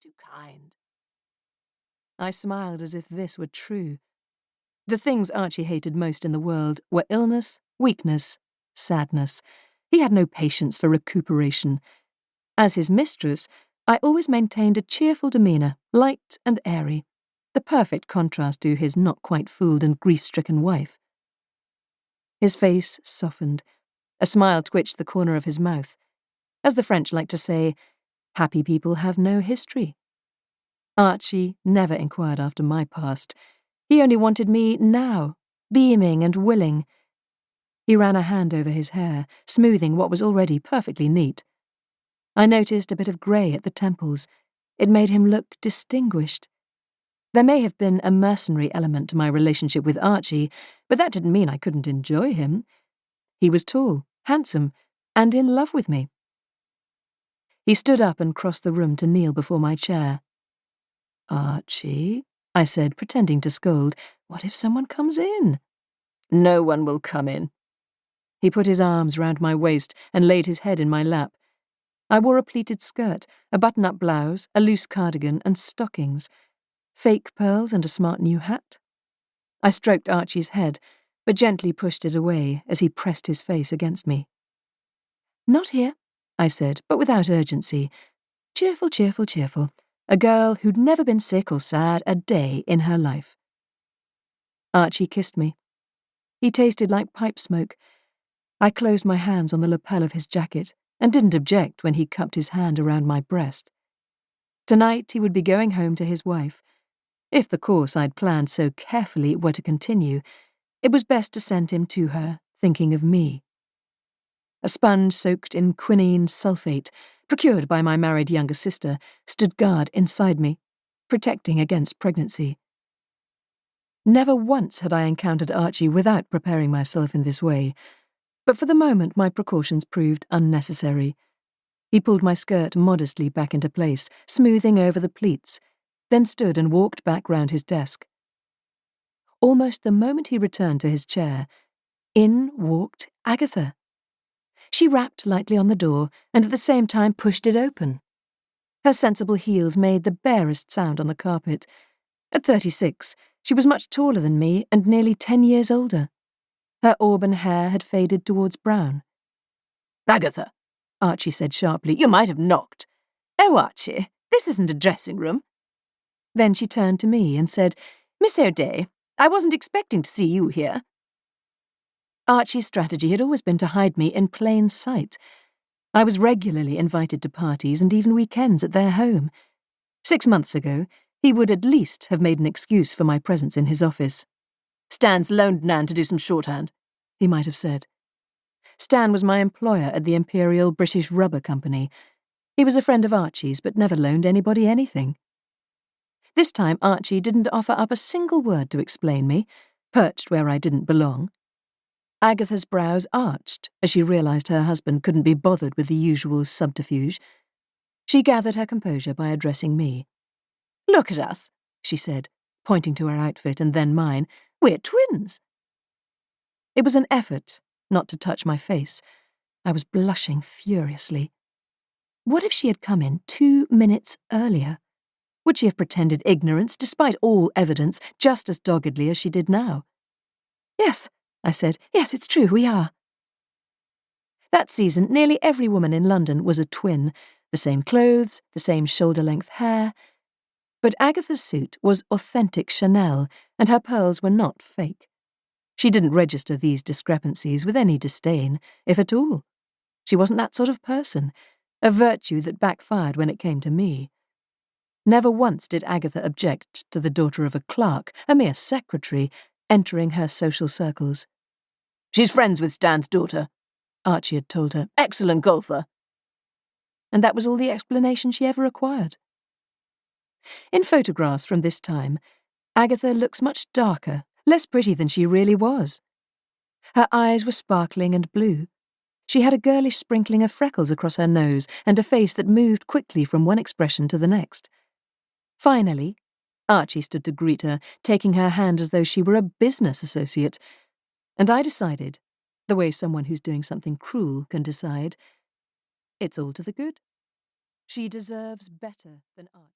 Too kind. I smiled as if this were true. The things Archie hated most in the world were illness, weakness, sadness. He had no patience for recuperation. As his mistress, I always maintained a cheerful demeanour, light and airy, the perfect contrast to his not-quite-fooled and grief-stricken wife. His face softened. A smile twitched the corner of his mouth. As the French like to say, happy people have no history. Archie never inquired after my past. He only wanted me now, beaming and willing. He ran a hand over his hair, smoothing what was already perfectly neat. I noticed a bit of grey at the temples. It made him look distinguished. There may have been a mercenary element to my relationship with Archie, but that didn't mean I couldn't enjoy him. He was tall, handsome, and in love with me. He stood up and crossed the room to kneel before my chair. "Archie," I said, pretending to scold, "what if someone comes in?" "No one will come in." He put his arms round my waist and laid his head in my lap. I wore a pleated skirt, a button-up blouse, a loose cardigan, and stockings. Fake pearls and a smart new hat. I stroked Archie's head, but gently pushed it away as he pressed his face against me. "Not here," I said, but without urgency. Cheerful, cheerful, cheerful. A girl who'd never been sick or sad a day in her life. Archie kissed me. He tasted like pipe smoke. I closed my hands on the lapel of his jacket and didn't object when he cupped his hand around my breast. Tonight he would be going home to his wife. If the course I'd planned so carefully were to continue, it was best to send him to her, thinking of me. A sponge soaked in quinine sulfate, procured by my married younger sister, stood guard inside me, protecting against pregnancy. Never once had I encountered Archie without preparing myself in this way, but for the moment my precautions proved unnecessary. He pulled my skirt modestly back into place, smoothing over the pleats, then stood and walked back round his desk. Almost the moment he returned to his chair, in walked Agatha. She rapped lightly on the door and at the same time pushed it open. Her sensible heels made the barest sound on the carpet. At 36, she was much taller than me and nearly 10 years older. Her auburn hair had faded towards brown. "Agatha," Archie said sharply, "you might have knocked." "Oh, Archie, this isn't a dressing room." Then she turned to me and said, "Miss O'Day, I wasn't expecting to see you here." Archie's strategy had always been to hide me in plain sight. I was regularly invited to parties and even weekends at their home. 6 months ago, he would at least have made an excuse for my presence in his office. "Stan's loaned Nan to do some shorthand," he might have said. Stan was my employer at the Imperial British Rubber Company. He was a friend of Archie's, but never loaned anybody anything. This time Archie didn't offer up a single word to explain me, perched where I didn't belong. Agatha's brows arched as she realised her husband couldn't be bothered with the usual subterfuge. She gathered her composure by addressing me. "Look at us," she said, pointing to her outfit and then mine. "We're twins." It was an effort not to touch my face. I was blushing furiously. What if she had come in 2 minutes earlier? Would she have pretended ignorance, despite all evidence, just as doggedly as she did now? "Yes," I said. "Yes, it's true, we are." That season, nearly every woman in London was a twin, the same clothes, the same shoulder-length hair. But Agatha's suit was authentic Chanel, and her pearls were not fake. She didn't register these discrepancies with any disdain, if at all. She wasn't that sort of person, a virtue that backfired when it came to me. Never once did Agatha object to the daughter of a clerk, a mere secretary, entering her social circles. "She's friends with Stan's daughter," Archie had told her. "Excellent golfer." And that was all the explanation she ever required. In photographs from this time, Agatha looks much darker, less pretty than she really was. Her eyes were sparkling and blue. She had a girlish sprinkling of freckles across her nose and a face that moved quickly from one expression to the next. Finally, Archie stood to greet her, taking her hand as though she were a business associate, and I decided, the way someone who's doing something cruel can decide, it's all to the good. She deserves better than Archie.